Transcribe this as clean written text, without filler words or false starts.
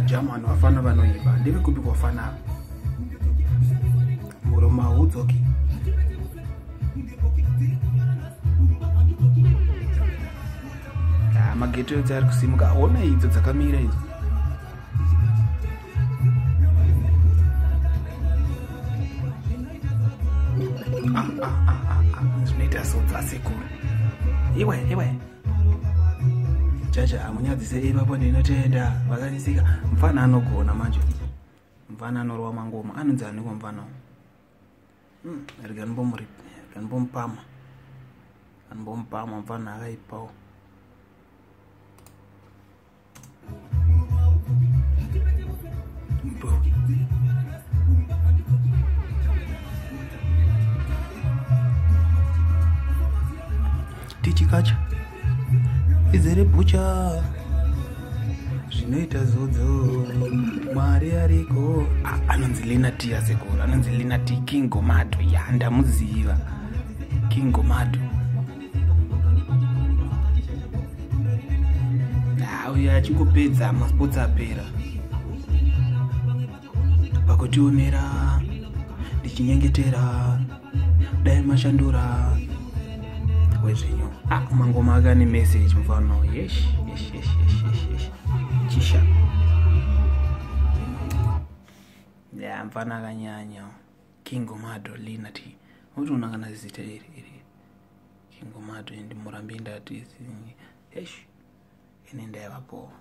German vafana vanoiva ndeve kupi kwafana muroma hudzoki mageto edzi ari kusimuka. Ona idzo dzakamira idzo. Zvinoita sodzasekuru. Iwe chacha munyadzise ipapo ndinotenda vakanisika. Mfana anogona manje. Mfana anorwa mangoma. Anonzi aniko mfana. Riganbompama. Anbompama mfana akaipawo. Tichikacha izere bucha zvinoita zodzo Mwari ariko. Anonzi Lina T asekuru. Anonzi Lina T King Gomato. Ya ndamuziva King Gomato. Uyo achingopedza masports apera pakutionera ndichinyengetera dai mashandura wezvinyu. Mangoma akane message mufano. Yesh chisha ya mfana akanyanya. King Gomato Lina T. Unoona kana zita iri King Gomato ndi murambi ndati yesh inenda yapo.